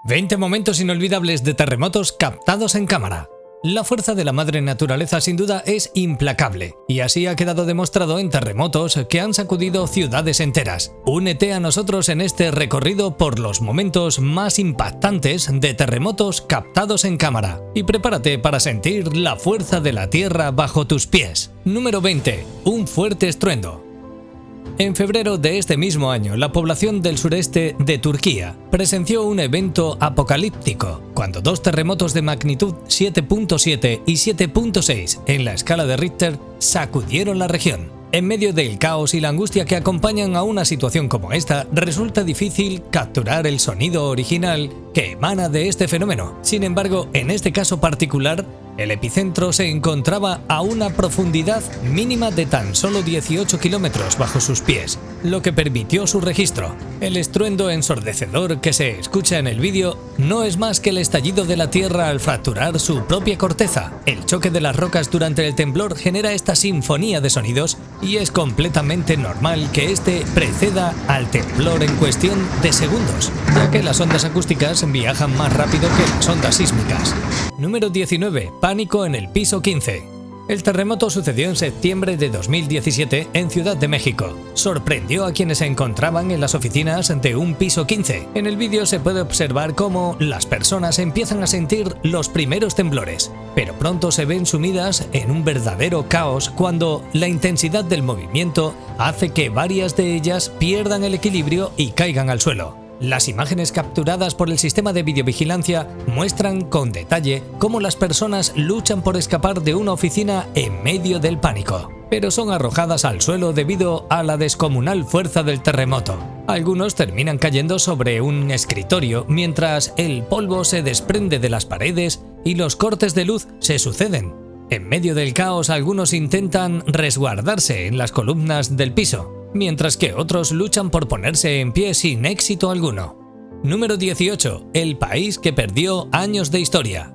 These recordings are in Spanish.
20 momentos inolvidables de terremotos captados en cámara. La fuerza de la madre naturaleza sin duda es implacable, y así ha quedado demostrado en terremotos que han sacudido ciudades enteras. Únete a nosotros en este recorrido por los momentos más impactantes de terremotos captados en cámara, y prepárate para sentir la fuerza de la tierra bajo tus pies. Número 20. Un fuerte estruendo. En febrero de este mismo año, la población del sureste de Turquía presenció un evento apocalíptico, cuando dos terremotos de magnitud 7.7 y 7.6 en la escala de Richter sacudieron la región. En medio del caos y la angustia que acompañan a una situación como esta, resulta difícil capturar el sonido original que emana de este fenómeno. Sin embargo, en este caso particular, el epicentro se encontraba a una profundidad mínima de tan solo 18 kilómetros bajo sus pies, lo que permitió su registro. El estruendo ensordecedor que se escucha en el vídeo no es más que el estallido de la tierra al fracturar su propia corteza. El choque de las rocas durante el temblor genera esta sinfonía de sonidos y es completamente normal que este preceda al temblor en cuestión de segundos, ya que las ondas acústicas viajan más rápido que las ondas sísmicas. Número 19. Pánico en el piso 15. El terremoto sucedió en septiembre de 2017 en Ciudad de México. Sorprendió a quienes se encontraban en las oficinas de un piso 15. En el vídeo se puede observar cómo las personas empiezan a sentir los primeros temblores, pero pronto se ven sumidas en un verdadero caos cuando la intensidad del movimiento hace que varias de ellas pierdan el equilibrio y caigan al suelo. Las imágenes capturadas por el sistema de videovigilancia muestran con detalle cómo las personas luchan por escapar de una oficina en medio del pánico, pero son arrojadas al suelo debido a la descomunal fuerza del terremoto. Algunos terminan cayendo sobre un escritorio mientras el polvo se desprende de las paredes y los cortes de luz se suceden. En medio del caos, algunos intentan resguardarse en las columnas del piso, mientras que otros luchan por ponerse en pie sin éxito alguno. Número 18. El país que perdió años de historia.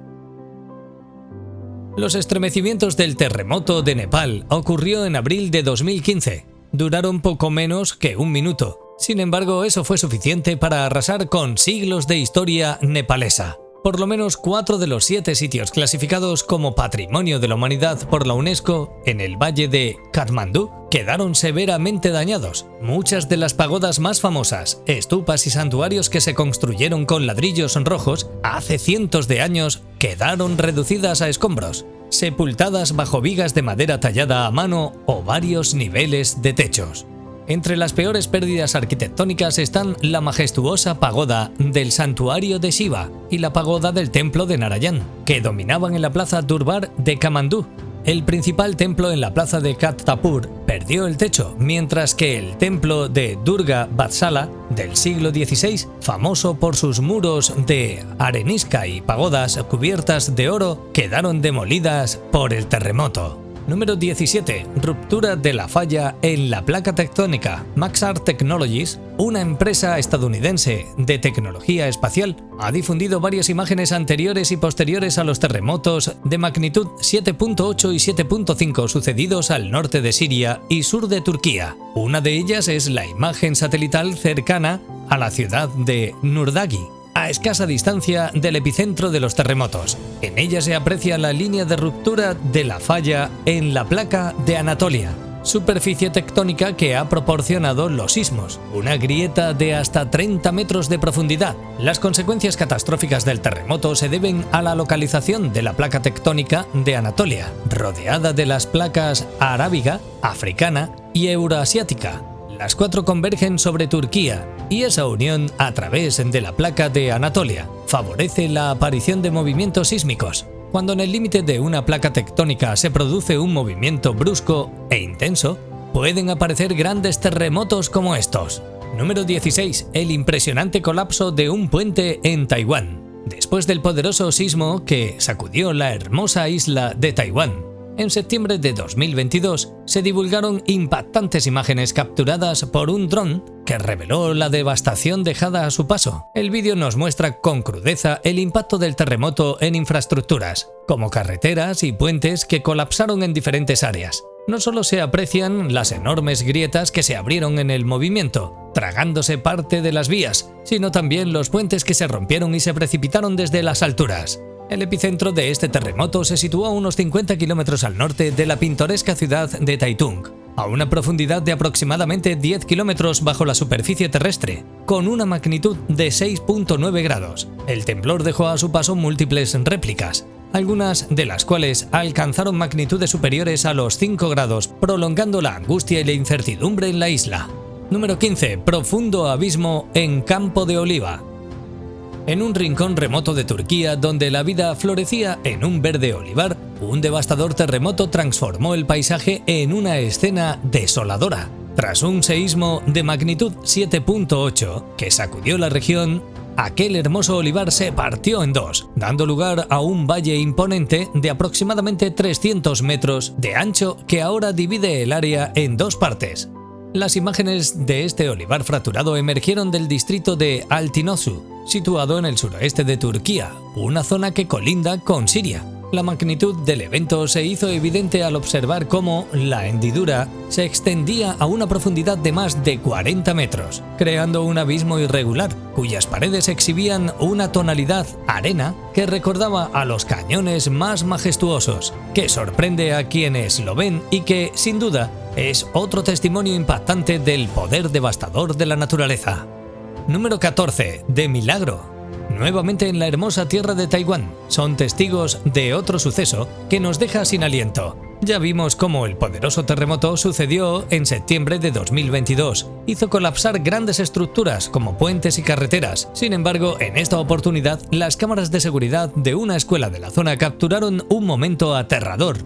Los estremecimientos del terremoto de Nepal ocurrió en abril de 2015. Duraron poco menos que un minuto. Sin embargo, eso fue suficiente para arrasar con siglos de historia nepalesa. Por lo menos 4 de los 7 sitios clasificados como Patrimonio de la Humanidad por la UNESCO en el valle de Katmandú quedaron severamente dañados. Muchas de las pagodas más famosas, estupas y santuarios que se construyeron con ladrillos rojos hace cientos de años quedaron reducidas a escombros, sepultadas bajo vigas de madera tallada a mano o varios niveles de techos. Entre las peores pérdidas arquitectónicas están la majestuosa pagoda del santuario de Shiva y la pagoda del templo de Narayan, que dominaban en la plaza Durbar de Kamandú. El principal templo en la plaza de Khattapur perdió el techo, mientras que el templo de Durga Vatsala del siglo XVI, famoso por sus muros de arenisca y pagodas cubiertas de oro, quedaron demolidas por el terremoto. Número 17. Ruptura de la falla en la placa tectónica. Maxar Technologies, una empresa estadounidense de tecnología espacial, ha difundido varias imágenes anteriores y posteriores a los terremotos de magnitud 7.8 y 7.5 sucedidos al norte de Siria y sur de Turquía. Una de ellas es la imagen satelital cercana a la ciudad de Nurdagi, a escasa distancia del epicentro de los terremotos. En ella se aprecia la línea de ruptura de la falla en la placa de Anatolia, superficie tectónica que ha proporcionado los sismos, una grieta de hasta 30 metros de profundidad. Las consecuencias catastróficas del terremoto se deben a la localización de la placa tectónica de Anatolia, rodeada de las placas arábiga, africana y euroasiática. Las 4 convergen sobre Turquía y esa unión a través de la placa de Anatolia favorece la aparición de movimientos sísmicos. Cuando en el límite de una placa tectónica se produce un movimiento brusco e intenso, pueden aparecer grandes terremotos como estos. Número 16. El impresionante colapso de un puente en Taiwán. Después del poderoso sismo que sacudió la hermosa isla de Taiwán, en septiembre de 2022 se divulgaron impactantes imágenes capturadas por un dron que reveló la devastación dejada a su paso. El vídeo nos muestra con crudeza el impacto del terremoto en infraestructuras, como carreteras y puentes que colapsaron en diferentes áreas. No solo se aprecian las enormes grietas que se abrieron en el movimiento, tragándose parte de las vías, sino también los puentes que se rompieron y se precipitaron desde las alturas. El epicentro de este terremoto se situó a unos 50 kilómetros al norte de la pintoresca ciudad de Taitung, a una profundidad de aproximadamente 10 kilómetros bajo la superficie terrestre, con una magnitud de 6.9 grados. El temblor dejó a su paso múltiples réplicas, algunas de las cuales alcanzaron magnitudes superiores a los 5 grados, prolongando la angustia y la incertidumbre en la isla. Número 15. Profundo abismo en Campo de Oliva. En un rincón remoto de Turquía, donde la vida florecía en un verde olivar, un devastador terremoto transformó el paisaje en una escena desoladora. Tras un seísmo de magnitud 7.8 que sacudió la región, aquel hermoso olivar se partió en dos, dando lugar a un valle imponente de aproximadamente 300 metros de ancho que ahora divide el área en dos partes. Las imágenes de este olivar fracturado emergieron del distrito de Altinosu, situado en el suroeste de Turquía, una zona que colinda con Siria. La magnitud del evento se hizo evidente al observar cómo la hendidura se extendía a una profundidad de más de 40 metros, creando un abismo irregular, cuyas paredes exhibían una tonalidad arena que recordaba a los cañones más majestuosos, que sorprende a quienes lo ven y que, sin duda, es otro testimonio impactante del poder devastador de la naturaleza. Número 14. De milagro. Nuevamente en la hermosa tierra de Taiwán, son testigos de otro suceso que nos deja sin aliento. Ya vimos cómo el poderoso terremoto sucedió en septiembre de 2022. Hizo colapsar grandes estructuras como puentes y carreteras. Sin embargo, en esta oportunidad, las cámaras de seguridad de una escuela de la zona capturaron un momento aterrador: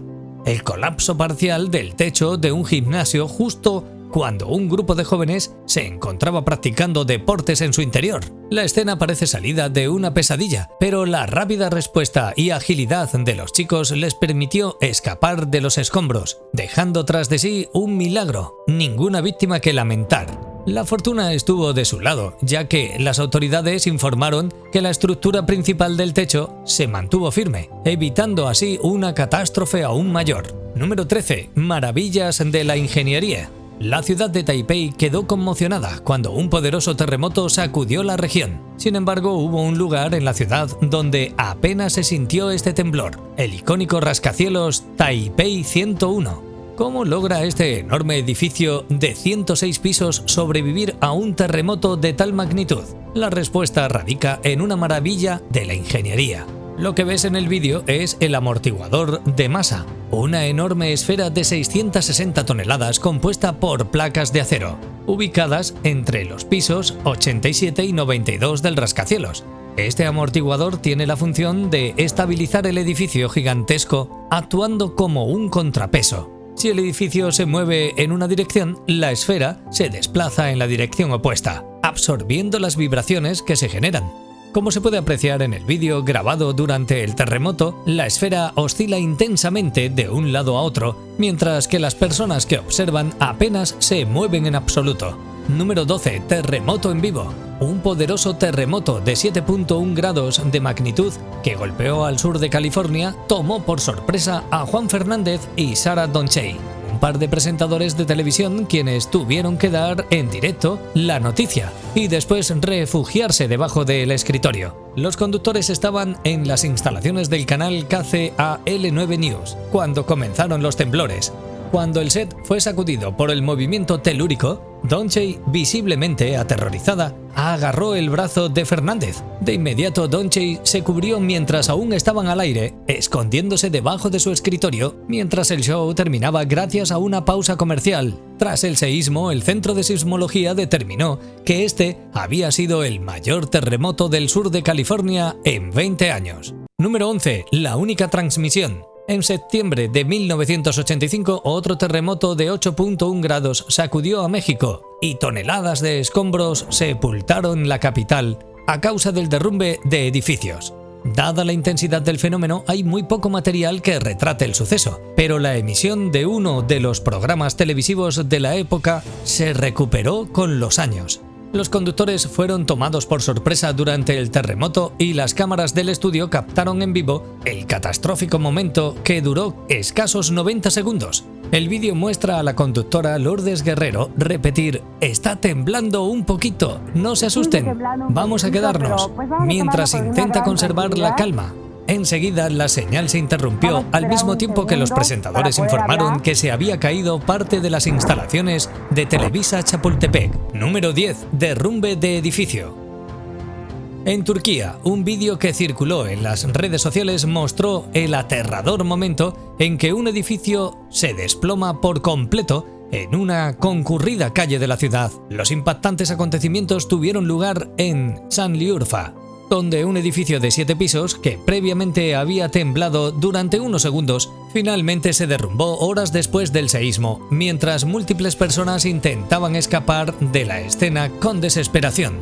el colapso parcial del techo de un gimnasio justo cuando un grupo de jóvenes se encontraba practicando deportes en su interior. La escena parece salida de una pesadilla, pero la rápida respuesta y agilidad de los chicos les permitió escapar de los escombros, dejando tras de sí un milagro: ninguna víctima que lamentar. La fortuna estuvo de su lado, ya que las autoridades informaron que la estructura principal del techo se mantuvo firme, evitando así una catástrofe aún mayor. Número 13. Maravillas de la ingeniería. La ciudad de Taipei quedó conmocionada cuando un poderoso terremoto sacudió la región. Sin embargo, hubo un lugar en la ciudad donde apenas se sintió este temblor: el icónico rascacielos Taipei 101. ¿Cómo logra este enorme edificio de 106 pisos sobrevivir a un terremoto de tal magnitud? La respuesta radica en una maravilla de la ingeniería. Lo que ves en el vídeo es el amortiguador de masa, una enorme esfera de 660 toneladas compuesta por placas de acero, ubicadas entre los pisos 87 y 92 del rascacielos. Este amortiguador tiene la función de estabilizar el edificio gigantesco, actuando como un contrapeso. Si el edificio se mueve en una dirección, la esfera se desplaza en la dirección opuesta, absorbiendo las vibraciones que se generan. Como se puede apreciar en el vídeo grabado durante el terremoto, la esfera oscila intensamente de un lado a otro, mientras que las personas que observan apenas se mueven en absoluto. Número 12. Terremoto en vivo. Un poderoso terremoto de 7.1 grados de magnitud que golpeó al sur de California tomó por sorpresa a Juan Fernández y Sara Donchey, un par de presentadores de televisión quienes tuvieron que dar en directo la noticia y después refugiarse debajo del escritorio. Los conductores estaban en las instalaciones del canal KCAL9 News cuando comenzaron los temblores. Cuando el set fue sacudido por el movimiento telúrico, Donchey, visiblemente aterrorizada, agarró el brazo de Fernández. De inmediato, Donchey se cubrió mientras aún estaban al aire, escondiéndose debajo de su escritorio, mientras el show terminaba gracias a una pausa comercial. Tras el seísmo, el Centro de Sismología determinó que este había sido el mayor terremoto del sur de California en 20 años. Número 11. La única transmisión. En septiembre de 1985, otro terremoto de 8.1 grados sacudió a México y toneladas de escombros sepultaron la capital a causa del derrumbe de edificios. Dada la intensidad del fenómeno, hay muy poco material que retrate el suceso, pero la emisión de uno de los programas televisivos de la época se recuperó con los años. Los conductores fueron tomados por sorpresa durante el terremoto y las cámaras del estudio captaron en vivo el catastrófico momento que duró escasos 90 segundos. El vídeo muestra a la conductora Lourdes Guerrero repetir: «Está temblando un poquito, no se asusten, vamos a quedarnos», mientras intenta conservar la calma. Enseguida la señal se interrumpió al mismo tiempo que los presentadores informaron que se había caído parte de las instalaciones de Televisa Chapultepec. Número 10. Derrumbe de edificio. En Turquía, un vídeo que circuló en las redes sociales mostró el aterrador momento en que un edificio se desploma por completo en una concurrida calle de la ciudad. Los impactantes acontecimientos tuvieron lugar en Şanlıurfa, donde un edificio de 7 pisos, que previamente había temblado durante unos segundos, finalmente se derrumbó horas después del seísmo, mientras múltiples personas intentaban escapar de la escena con desesperación.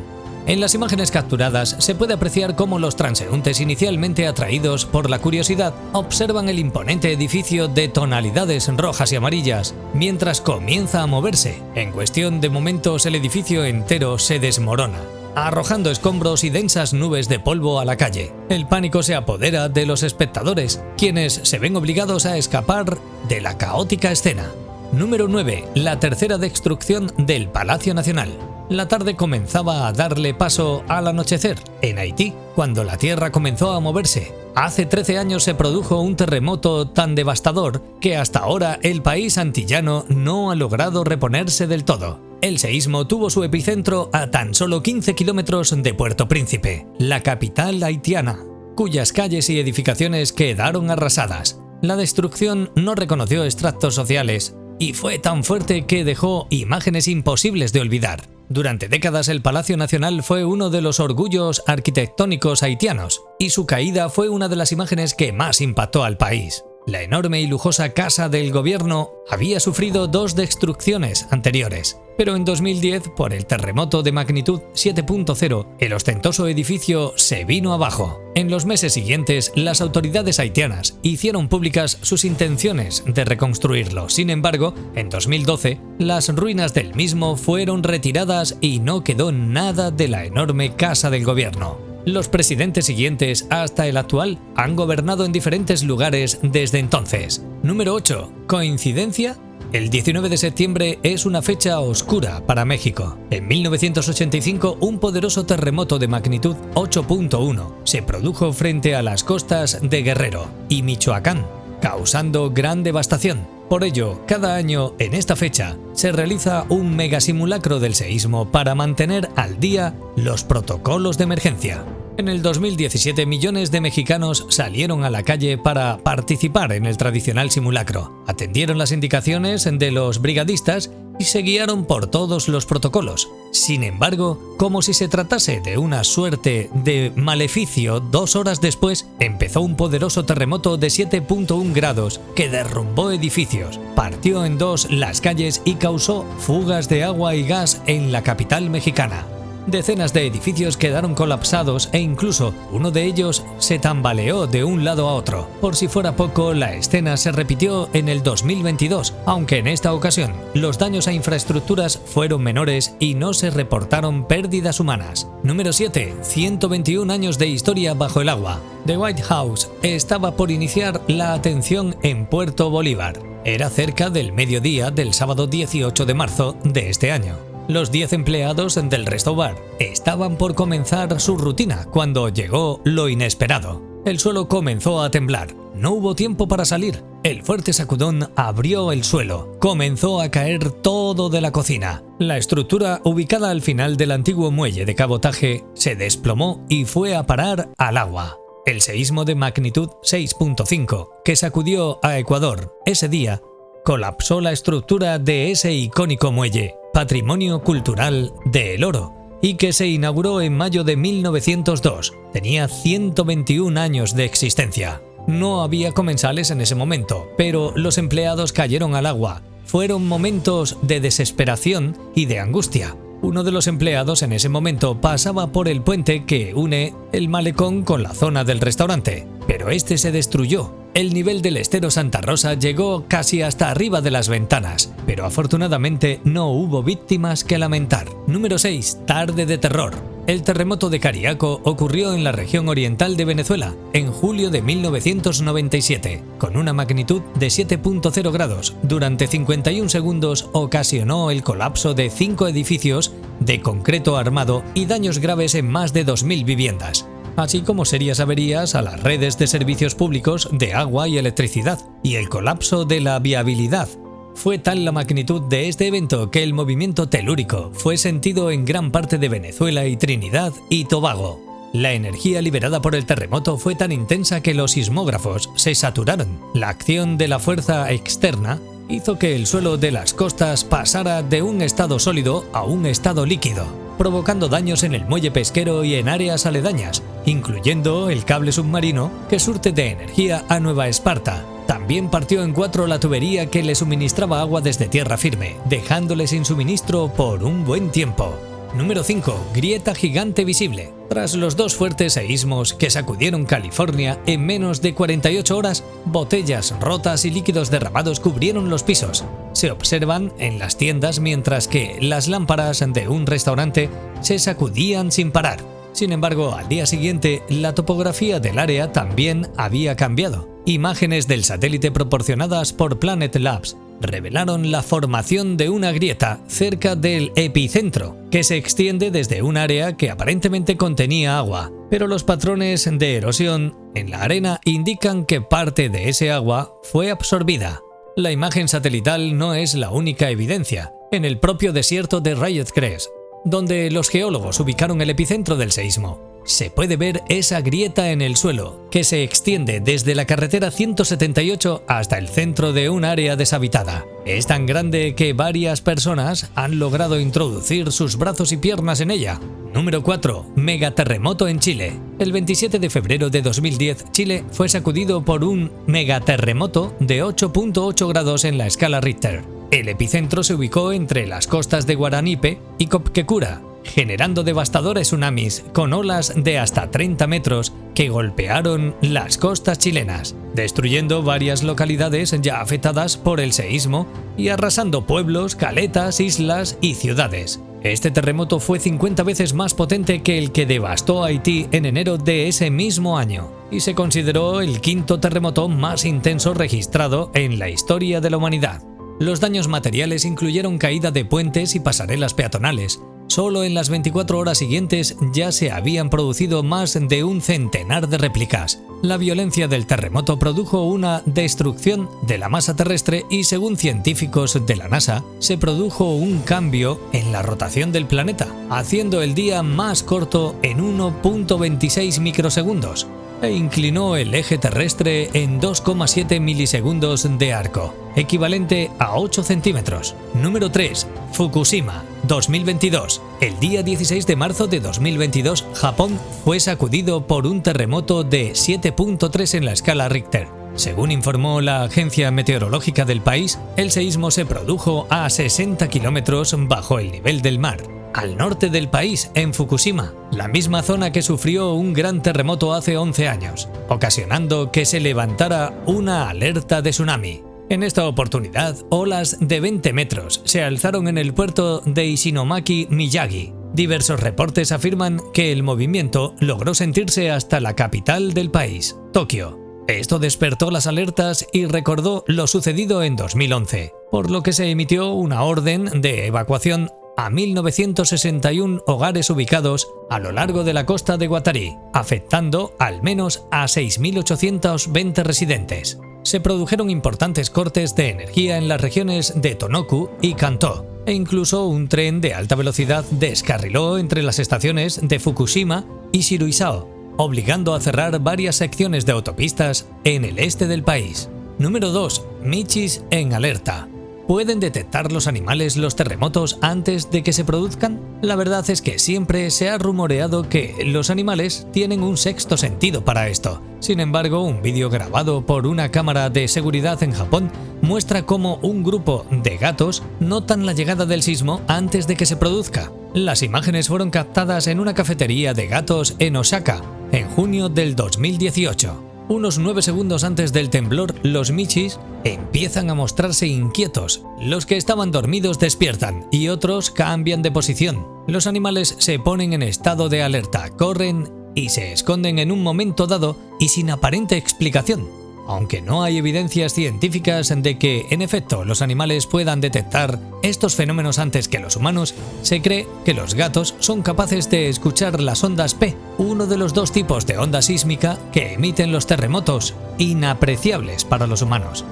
En las imágenes capturadas se puede apreciar cómo los transeúntes, inicialmente atraídos por la curiosidad, observan el imponente edificio de tonalidades rojas y amarillas, mientras comienza a moverse. En cuestión de momentos el edificio entero se desmorona, arrojando escombros y densas nubes de polvo a la calle. El pánico se apodera de los espectadores, quienes se ven obligados a escapar de la caótica escena. Número 9. La tercera destrucción del Palacio Nacional. La tarde comenzaba a darle paso al anochecer en Haití, cuando la tierra comenzó a moverse. Hace 13 años se produjo un terremoto tan devastador que hasta ahora el país antillano no ha logrado reponerse del todo. El seísmo tuvo su epicentro a tan solo 15 kilómetros de Puerto Príncipe, la capital haitiana, cuyas calles y edificaciones quedaron arrasadas. La destrucción no reconoció estratos sociales y fue tan fuerte que dejó imágenes imposibles de olvidar. Durante décadas el Palacio Nacional fue uno de los orgullos arquitectónicos haitianos, y su caída fue una de las imágenes que más impactó al país. La enorme y lujosa casa del gobierno había sufrido 2 destrucciones anteriores, pero en 2010, por el terremoto de magnitud 7.0, el ostentoso edificio se vino abajo. En los meses siguientes, las autoridades haitianas hicieron públicas sus intenciones de reconstruirlo. Sin embargo, en 2012, las ruinas del mismo fueron retiradas y no quedó nada de la enorme casa del gobierno. Los presidentes siguientes, hasta el actual, han gobernado en diferentes lugares desde entonces. Número 8. ¿Coincidencia? El 19 de septiembre es una fecha oscura para México. En 1985, un poderoso terremoto de magnitud 8.1 se produjo frente a las costas de Guerrero y Michoacán, causando gran devastación. Por ello, cada año en esta fecha se realiza un megasimulacro del seísmo para mantener al día los protocolos de emergencia. En el 2017, millones de mexicanos salieron a la calle para participar en el tradicional simulacro. Atendieron las indicaciones de los brigadistas y se guiaron por todos los protocolos. Sin embargo, como si se tratase de una suerte de maleficio, 2 horas después empezó un poderoso terremoto de 7.1 grados que derrumbó edificios, partió en 2 las calles y causó fugas de agua y gas en la capital mexicana. Decenas de edificios quedaron colapsados e incluso uno de ellos se tambaleó de un lado a otro. Por si fuera poco, la escena se repitió en el 2022, aunque en esta ocasión los daños a infraestructuras fueron menores y no se reportaron pérdidas humanas. Número 7. 121 años de historia bajo el agua. The White House estaba por iniciar la atención en Puerto Bolívar. Era cerca del mediodía del sábado 18 de marzo de este año. Los 10 empleados del Resto Bar estaban por comenzar su rutina cuando llegó lo inesperado. El suelo comenzó a temblar. No hubo tiempo para salir. El fuerte sacudón abrió el suelo. Comenzó a caer todo de la cocina. La estructura, ubicada al final del antiguo muelle de cabotaje, se desplomó y fue a parar al agua. El seísmo de magnitud 6.5, que sacudió a Ecuador ese día, colapsó la estructura de ese icónico muelle, patrimonio cultural de El Oro, y que se inauguró en mayo de 1902. Tenía 121 años de existencia. No había comensales en ese momento, pero los empleados cayeron al agua. Fueron momentos de desesperación y de angustia. Uno de los empleados en ese momento pasaba por el puente que une el malecón con la zona del restaurante, pero este se destruyó. El nivel del estero Santa Rosa llegó casi hasta arriba de las ventanas, pero afortunadamente no hubo víctimas que lamentar. Número 6. Tarde de terror. El terremoto de Cariaco ocurrió en la región oriental de Venezuela en julio de 1997, con una magnitud de 7.0 grados. Durante 51 segundos ocasionó el colapso de 5 edificios de concreto armado y daños graves en más de 2.000 viviendas, así como serias averías a las redes de servicios públicos de agua y electricidad, y el colapso de la viabilidad. Fue tal la magnitud de este evento que el movimiento telúrico fue sentido en gran parte de Venezuela y Trinidad y Tobago. La energía liberada por el terremoto fue tan intensa que los sismógrafos se saturaron. La acción de la fuerza externa hizo que el suelo de las costas pasara de un estado sólido a un estado líquido, provocando daños en el muelle pesquero y en áreas aledañas, incluyendo el cable submarino que surte de energía a Nueva Esparta. También partió en 4 la tubería que le suministraba agua desde tierra firme, dejándole sin suministro por un buen tiempo. Número 5. Grieta gigante visible. Tras los 2 fuertes seísmos que sacudieron California en menos de 48 horas, botellas rotas y líquidos derramados cubrieron los pisos. Se observan en las tiendas mientras que las lámparas de un restaurante se sacudían sin parar. Sin embargo, al día siguiente, la topografía del área también había cambiado. Imágenes del satélite proporcionadas por Planet Labs revelaron la formación de una grieta cerca del epicentro, que se extiende desde un área que aparentemente contenía agua, pero los patrones de erosión en la arena indican que parte de ese agua fue absorbida. La imagen satelital no es la única evidencia. En el propio desierto de Riot Crest, donde los geólogos ubicaron el epicentro del seísmo, se puede ver esa grieta en el suelo, que se extiende desde la carretera 178 hasta el centro de un área deshabitada. Es tan grande que varias personas han logrado introducir sus brazos y piernas en ella. Número 4. Megaterremoto en Chile. El 27 de febrero de 2010, Chile fue sacudido por un megaterremoto de 8.8 grados en la escala Richter. El epicentro se ubicó entre las costas de Guaranipe y Copquecura, generando devastadores tsunamis con olas de hasta 30 metros que golpearon las costas chilenas, destruyendo varias localidades ya afectadas por el seísmo y arrasando pueblos, caletas, islas y ciudades. Este terremoto fue 50 veces más potente que el que devastó Haití en enero de ese mismo año, y se consideró el 5º terremoto más intenso registrado en la historia de la humanidad. Los daños materiales incluyeron caída de puentes y pasarelas peatonales. Solo en las 24 horas siguientes ya se habían producido más de un centenar de réplicas. La violencia del terremoto produjo una destrucción de la masa terrestre y, según científicos de la NASA, se produjo un cambio en la rotación del planeta, haciendo el día más corto en 1.26 microsegundos e inclinó el eje terrestre en 2,7 milisegundos de arco, equivalente a 8 centímetros. Número 3. Fukushima, 2022. El día 16 de marzo de 2022, Japón fue sacudido por un terremoto de 7.3 en la escala Richter. Según informó la agencia meteorológica del país, el seísmo se produjo a 60 kilómetros bajo el nivel del mar, al norte del país, en Fukushima, la misma zona que sufrió un gran terremoto hace 11 años, ocasionando que se levantara una alerta de tsunami. En esta oportunidad, olas de 20 metros se alzaron en el puerto de Ishinomaki, Miyagi. Diversos reportes afirman que el movimiento logró sentirse hasta la capital del país, Tokio. Esto despertó las alertas y recordó lo sucedido en 2011, por lo que se emitió una orden de evacuación a 1.961 hogares ubicados a lo largo de la costa de Guatari, afectando al menos a 6.820 residentes. Se produjeron importantes cortes de energía en las regiones de Tonoku y Kantō, e incluso un tren de alta velocidad descarriló entre las estaciones de Fukushima y Shiruisao, obligando a cerrar varias secciones de autopistas en el este del país. Número 2. Michis en alerta. ¿Pueden detectar los animales los terremotos antes de que se produzcan? La verdad es que siempre se ha rumoreado que los animales tienen un sexto sentido para esto. Sin embargo, un vídeo grabado por una cámara de seguridad en Japón muestra cómo un grupo de gatos notan la llegada del sismo antes de que se produzca. Las imágenes fueron captadas en una cafetería de gatos en Osaka en junio del 2018. Unos 9 segundos antes del temblor, los michis empiezan a mostrarse inquietos. Los que estaban dormidos despiertan y otros cambian de posición. Los animales se ponen en estado de alerta, corren y se esconden en un momento dado y sin aparente explicación. Aunque no hay evidencias científicas de que, en efecto, los animales puedan detectar estos fenómenos antes que los humanos, se cree que los gatos son capaces de escuchar las ondas P, uno de los dos tipos de onda sísmica que emiten los terremotos, inapreciables para los humanos.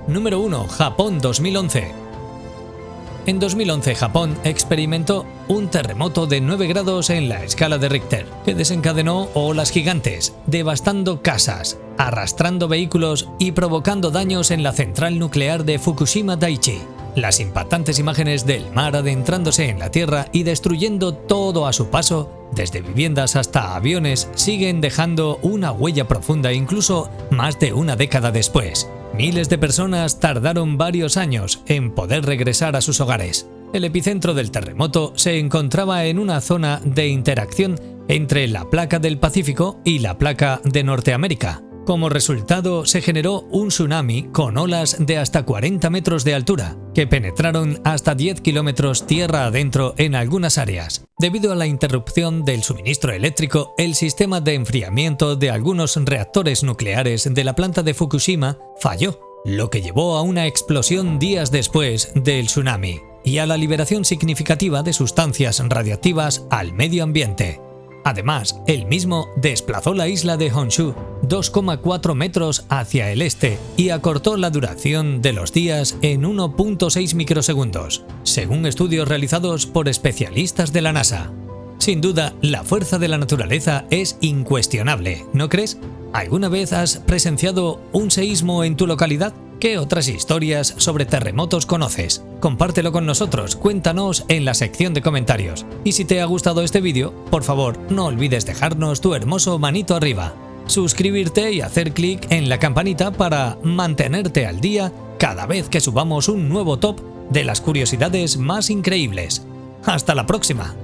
Número 1. Japón 2011. En 2011, Japón experimentó un terremoto de 9 grados en la escala de Richter, que desencadenó olas gigantes, devastando casas, arrastrando vehículos y provocando daños en la central nuclear de Fukushima Daiichi. Las impactantes imágenes del mar adentrándose en la tierra y destruyendo todo a su paso, desde viviendas hasta aviones, siguen dejando una huella profunda incluso más de una década después. Miles de personas tardaron varios años en poder regresar a sus hogares. El epicentro del terremoto se encontraba en una zona de interacción entre la placa del Pacífico y la placa de Norteamérica. Como resultado, se generó un tsunami con olas de hasta 40 metros de altura, que penetraron hasta 10 kilómetros tierra adentro en algunas áreas. Debido a la interrupción del suministro eléctrico, el sistema de enfriamiento de algunos reactores nucleares de la planta de Fukushima falló, lo que llevó a una explosión días después del tsunami y a la liberación significativa de sustancias radiactivas al medio ambiente. Además, el mismo desplazó la isla de Honshu 2,4 metros hacia el este y acortó la duración de los días en 1,6 microsegundos, según estudios realizados por especialistas de la NASA. Sin duda, la fuerza de la naturaleza es incuestionable, ¿no crees? ¿Alguna vez has presenciado un seísmo en tu localidad? ¿Qué otras historias sobre terremotos conoces? Compártelo con nosotros, cuéntanos en la sección de comentarios. Y si te ha gustado este vídeo, por favor, no olvides dejarnos tu hermoso manito arriba, suscribirte y hacer clic en la campanita para mantenerte al día cada vez que subamos un nuevo top de las curiosidades más increíbles. ¡Hasta la próxima!